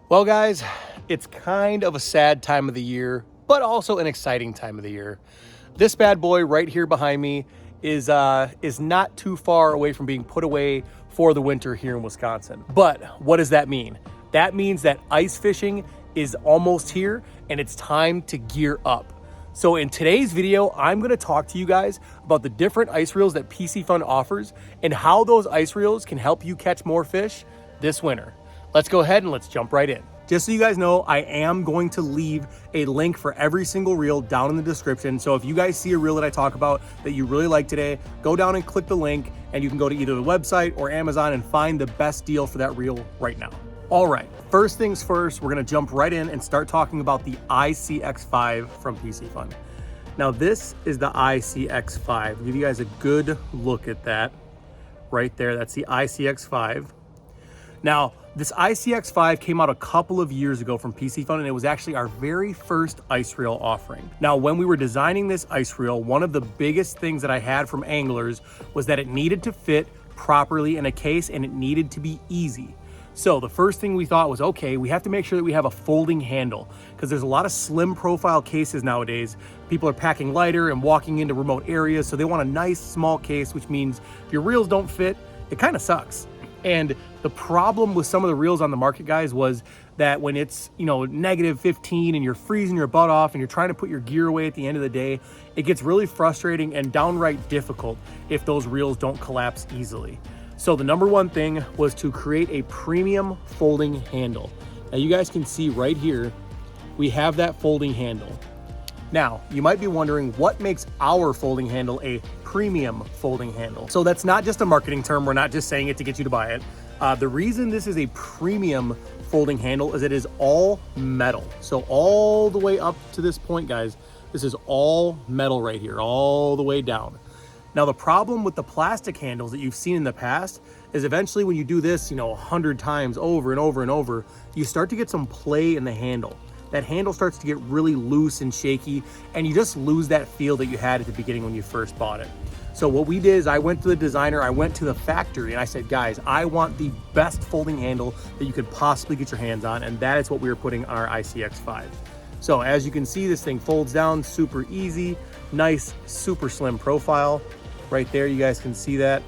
Well, guys, it's kind of a sad time of the year, but also an exciting time of the year. This bad boy right here behind me is not too far away from being put away for the winter here in Wisconsin. But what does that mean? That means that ice fishing is almost here and it's time to gear up. So in today's video, I'm gonna talk to you guys about the different ice reels that Piscifun offers and how those ice reels can help you catch more fish this winter. Let's go ahead and let's jump right in. Just so you guys know, I am going to leave a link for every single reel down in the description. So if you guys see a reel that I talk about that you really like today, go down and click the link and you can go to either the website or Amazon and find the best deal for that reel right now. All right, first things first, we're gonna jump right in and start talking about the ICX5 from Piscifun. Now this is the ICX5. I'll give you guys a good look at that right there. That's the ICX5. Now, this ICX5 came out a couple of years ago from Piscifun, and it was actually our very first ice reel offering. Now, when we were designing this ice reel, one of the biggest things that I had from anglers was that it needed to fit properly in a case and it needed to be easy. So the first thing we thought was, okay, we have to make sure that we have a folding handle because there's a lot of slim profile cases nowadays. People are packing lighter and walking into remote areas, so they want a nice small case, which means if your reels don't fit, it kind of sucks. And the problem with some of the reels on the market, guys, was that when it's, negative 15 and you're freezing your butt off and you're trying to put your gear away at the end of the day, it gets really frustrating and downright difficult if those reels don't collapse easily. So the number one thing was to create a premium folding handle. Now you guys can see right here, we have that folding handle. Now, you might be wondering what makes our folding handle a premium folding handle. So that's not just a marketing term. We're not just saying it to get you to buy it. The reason this is a premium folding handle is it is all metal. So all the way up to this point, guys, this is all metal right here, all the way down. Now, the problem with the plastic handles that you've seen in the past is eventually when you do this, 100 times over and over and over, you start to get some play in the handle. That handle starts to get really loose and shaky, and you just lose that feel that you had at the beginning when you first bought it. So what we did is I went to the designer, I went to the factory, and I said, guys, I want the best folding handle that you could possibly get your hands on, and that is what we were putting on our ICX5. So as you can see, this thing folds down super easy, nice, super slim profile. Right there, you guys can see that.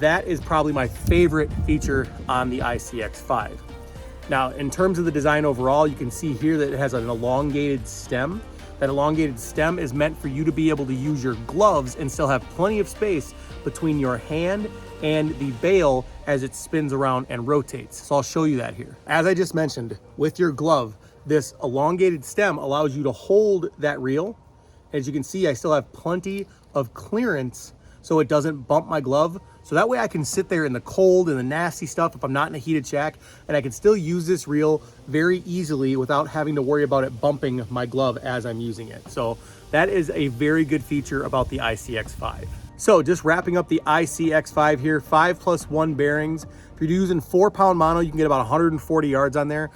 That is probably my favorite feature on the ICX5. Now, in terms of the design overall, you can see here that it has an elongated stem. That elongated stem is meant for you to be able to use your gloves and still have plenty of space between your hand and the bail as it spins around and rotates. So I'll show you that here. As I just mentioned, with your glove, this elongated stem allows you to hold that reel. As you can see, I still have plenty of clearance so it doesn't bump my glove. So that way I can sit there in the cold and the nasty stuff if I'm not in a heated shack, and I can still use this reel very easily without having to worry about it bumping my glove as I'm using it. So that is a very good feature about the ICX5. So just wrapping up the ICX5 here, 5+1 bearings. If you're using 4-pound mono, you can get about 140 yards on there.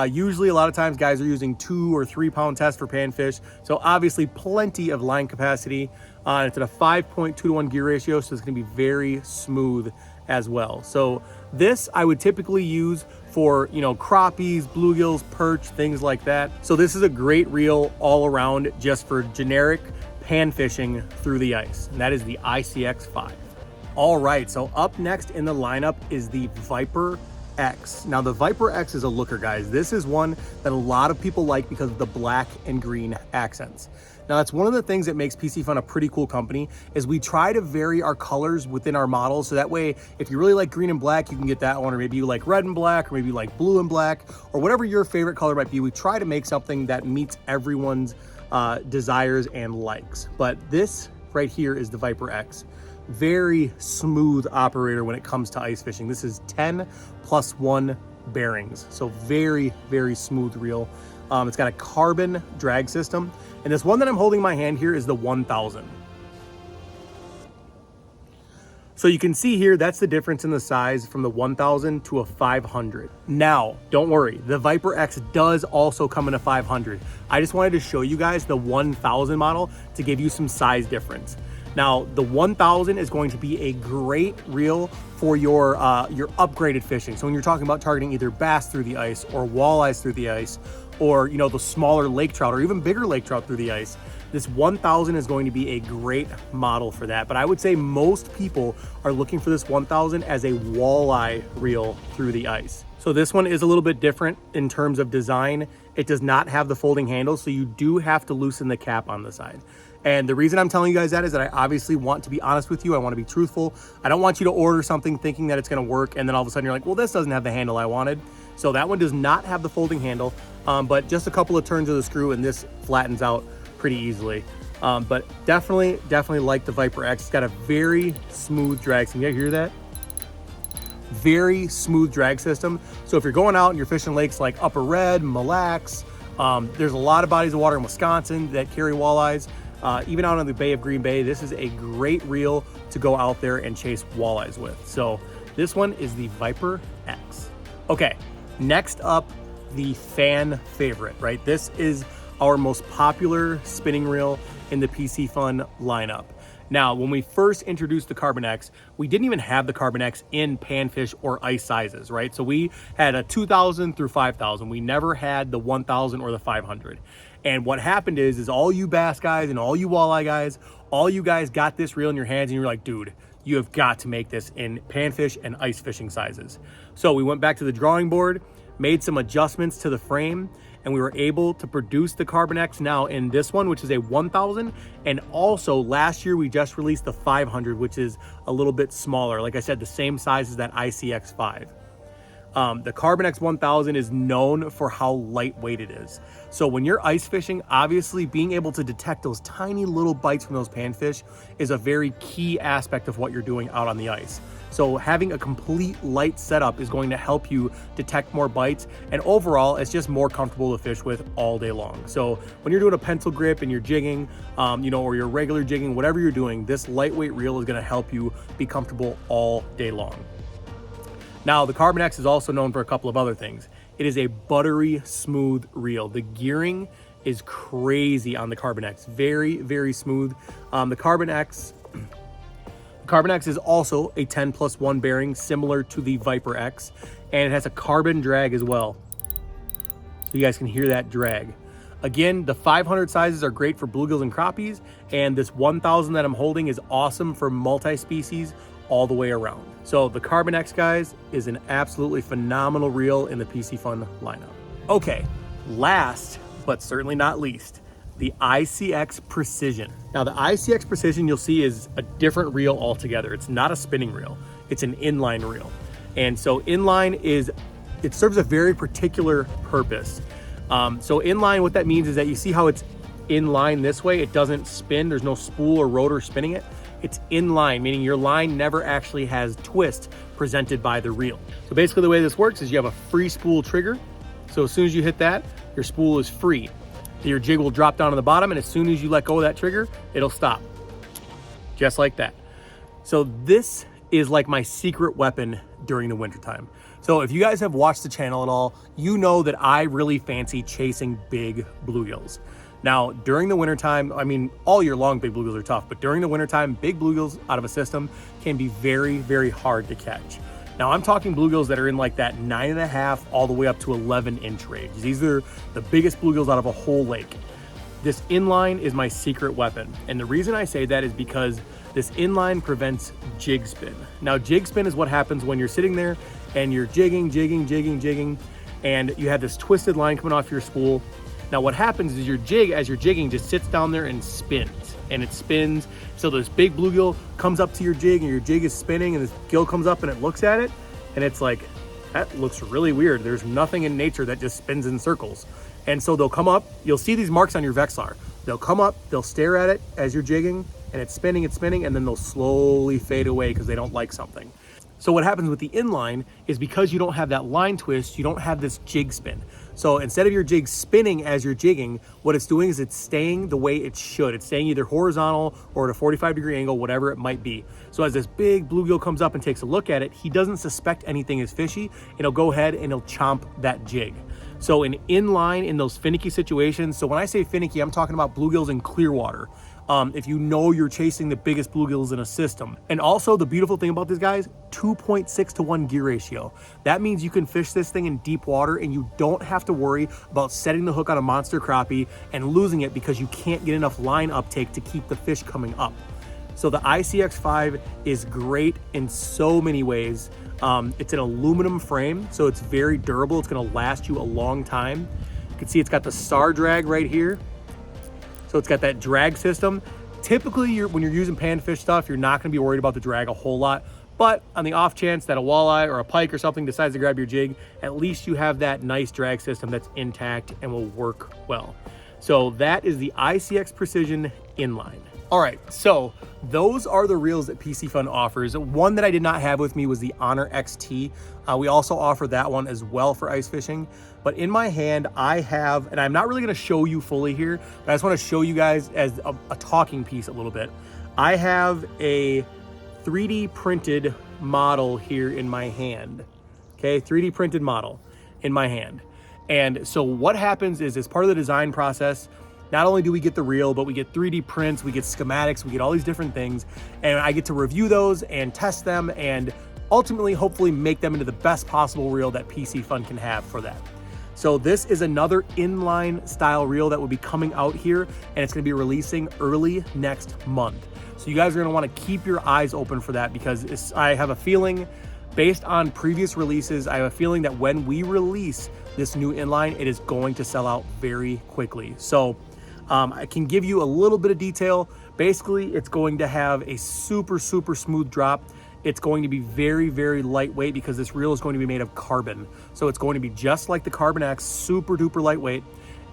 Usually a lot of times guys are using 2 or 3 pound test for panfish. So obviously plenty of line capacity. It's at a 5.2 to 1 gear ratio, so it's gonna be very smooth as well. So this I would typically use for, crappies, bluegills, perch, things like that. So this is a great reel all around just for generic pan fishing through the ice, and that is the ICX5. All right, so up next in the lineup is the Viper X. Now the Viper X is a looker, guys. This is one that a lot of people like because of the black and green accents. Now that's one of the things that makes Piscifun a pretty cool company is we try to vary our colors within our models. So that way, if you really like green and black, you can get that one, or maybe you like red and black, or maybe you like blue and black, or whatever your favorite color might be. We try to make something that meets everyone's desires and likes. But this right here is the Viper X. Very smooth operator when it comes to ice fishing. This is 10+1 bearings. So very, very smooth reel. It's got a carbon drag system. And this one that I'm holding in my hand here is the 1000. So you can see here, that's the difference in the size from the 1000 to a 500. Now, don't worry, the Viper X does also come in a 500. I just wanted to show you guys the 1000 model to give you some size difference. Now, the 1000 is going to be a great reel for your upgraded fishing. So when you're talking about targeting either bass through the ice or walleyes through the ice, or the smaller lake trout or even bigger lake trout through the ice, this 1000 is going to be a great model for that. But I would say most people are looking for this 1000 as a walleye reel through the ice. So this one is a little bit different in terms of design. It does not have the folding handle, so you do have to loosen the cap on the side. And the reason I'm telling you guys that is that I obviously want to be honest with you. I want to be truthful. I don't want you to order something thinking that it's going to work, and then all of a sudden you're like, well, this doesn't have the handle I wanted. So that one does not have the folding handle, but just a couple of turns of the screw and this flattens out pretty easily. But definitely like the Viper X. It's got a very smooth drag. Can you guys hear that? Very smooth drag system. So if you're going out and you're fishing lakes like Upper Red, Mille Lacs, there's a lot of bodies of water in Wisconsin that carry walleyes. Even out on the Bay of Green Bay, this is a great reel to go out there and chase walleyes with. So this one is the Viper X. Okay, next up, the fan favorite, right? This is our most popular spinning reel in the Piscifun lineup. Now, when we first introduced the Carbon X, we didn't even have the Carbon X in panfish or ice sizes, right? So we had a 2000 through 5000. We never had the 1000 or the 500. And what happened is all you bass guys and all you walleye guys, all you guys got this reel in your hands and you're like, dude, you have got to make this in panfish and ice fishing sizes. So we went back to the drawing board, made some adjustments to the frame, and we were able to produce the Carbon X now in this one, which is a 1000. And also last year we just released the 500, which is a little bit smaller. Like I said, the same size as that ICX5. The Carbon X 1000 is known for how lightweight it is. So when you're ice fishing, obviously being able to detect those tiny little bites from those panfish is a very key aspect of what you're doing out on the ice. So having a complete light setup is going to help you detect more bites, and overall it's just more comfortable to fish with all day long. So when you're doing a pencil grip and you're jigging, or you're regular jigging, whatever you're doing, this lightweight reel is going to help you be comfortable all day long. Now, the Carbon X is also known for a couple of other things. It is a buttery smooth reel. The gearing is crazy on the Carbon X. Very, very smooth. The Carbon X is also a 10+1 bearing, similar to the Viper X, and it has a carbon drag as well. So you guys can hear that drag. Again, the 500 sizes are great for bluegills and crappies, and this 1000 that I'm holding is awesome for multi-species all the way around. So the Carbon X, guys, is an absolutely phenomenal reel in the Piscifun lineup. Okay, last but certainly not least, the ICX Precision. Now the ICX Precision, you'll see, is a different reel altogether. It's not a spinning reel, it's an inline reel. And so inline it serves a very particular purpose. So inline, what that means is that you see how it's inline this way, it doesn't spin, there's no spool or rotor spinning it. It's inline, meaning your line never actually has twist presented by the reel. So basically the way this works is you have a free spool trigger. So as soon as you hit that, your spool is free. Your jig will drop down to the bottom, and as soon as you let go of that trigger, it'll stop. Just like that. So this is like my secret weapon during the wintertime. So if you guys have watched the channel at all, you know that I really fancy chasing big bluegills. Now, during the wintertime, I mean, all year long, big bluegills are tough, but during the wintertime, big bluegills out of a system can be very, very hard to catch. Now, I'm talking bluegills that are in like that 9.5 all the way up to 11-inch range. These are the biggest bluegills out of a whole lake. This inline is my secret weapon. And the reason I say that is because this inline prevents jig spin. Now, jig spin is what happens when you're sitting there and you're jigging, and you have this twisted line coming off your spool. Now what happens is your jig, as you're jigging, just sits down there and spins, and it spins. So this big bluegill comes up to your jig, and your jig is spinning, and this gill comes up and it looks at it, and it's like, that looks really weird. There's nothing in nature that just spins in circles. And so they'll come up, you'll see these marks on your Vexilar. They'll come up, they'll stare at it as you're jigging, and it's spinning, and then they'll slowly fade away because they don't like something. So what happens with the inline is because you don't have that line twist, you don't have this jig spin. So instead of your jig spinning as you're jigging, what it's doing is it's staying the way it should. It's staying either horizontal or at a 45-degree angle, whatever it might be. So as this big bluegill comes up and takes a look at it, he doesn't suspect anything is fishy, and he'll go ahead and he'll chomp that jig. So in inline, in those finicky situations, so when I say finicky, I'm talking about bluegills in clear water. if you know you're chasing the biggest bluegills in a system. And also the beautiful thing about this, guys, 2.6 to 1 gear ratio. That means you can fish this thing in deep water and you don't have to worry about setting the hook on a monster crappie and losing it because you can't get enough line uptake to keep the fish coming up. So the ICX5 is great in so many ways. It's an aluminum frame, so it's very durable. It's gonna last you a long time. You can see it's got the star drag right here. So it's got that drag system. Typically, when you're using panfish stuff, you're not gonna be worried about the drag a whole lot. But on the off chance that a walleye or a pike or something decides to grab your jig, at least you have that nice drag system that's intact and will work well. So that is the ICX Precision Inline. All right, so those are the reels that Piscifun offers. One that I did not have with me was the Honor XT. We also offer that one as well for ice fishing. But in my hand, I have, and I'm not really gonna show you fully here, but I just wanna show you guys as a talking piece a little bit. I have a 3D printed model here in my hand. Okay, 3D printed model in my hand. And so what happens is, as part of the design process, not only do we get the reel, but we get 3D prints, we get schematics, we get all these different things, and I get to review those and test them and ultimately, hopefully make them into the best possible reel that Piscifun can have for that. So this is another inline style reel that will be coming out here, and it's gonna be releasing early next month. So you guys are gonna wanna keep your eyes open for that, because I have a feeling, based on previous releases, I have a feeling that when we release this new inline, it is going to sell out very quickly. So I can give you a little bit of detail. Basically, it's going to have a super smooth drop. It's going to be very lightweight because this reel is going to be made of carbon. So it's going to be just like the Carbon X, super duper lightweight.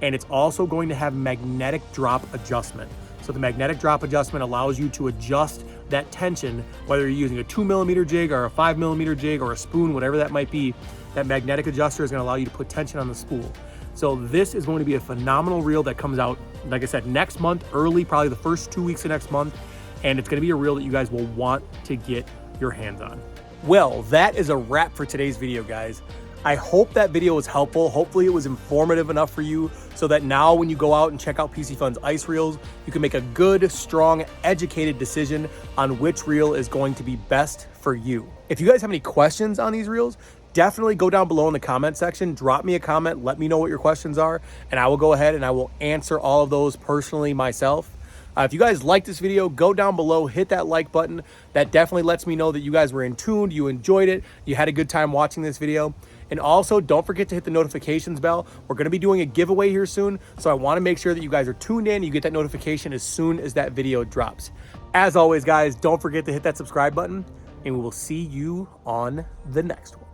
And it's also going to have magnetic drop adjustment. So the magnetic drop adjustment allows you to adjust that tension, whether you're using a 2mm jig or a 5mm jig or a spoon, whatever that might be. That magnetic adjuster is going to allow you to put tension on the spool. So this is going to be a phenomenal reel that comes out, like I said, next month, early, probably the first 2 weeks of next month. And it's going to be a reel that you guys will want to get your hands on. Well, that is a wrap for today's video, guys. I hope that video was helpful. Hopefully it was informative enough for you so that now when you go out and check out Piscifun's ice reels, you can make a good, strong, educated decision on which reel is going to be best for you. If you guys have any questions on these reels, definitely go down below in the comment section, drop me a comment, let me know what your questions are, and I will go ahead and I will answer all of those personally myself. If you guys like this video, go down below, hit that like button. That definitely lets me know that you guys were in tune, you enjoyed it, you had a good time watching this video. And also, don't forget to hit the notifications bell. We're gonna be doing a giveaway here soon, so I wanna make sure that you guys are tuned in, you get that notification as soon as that video drops. As always, guys, don't forget to hit that subscribe button, and we will see you on the next one.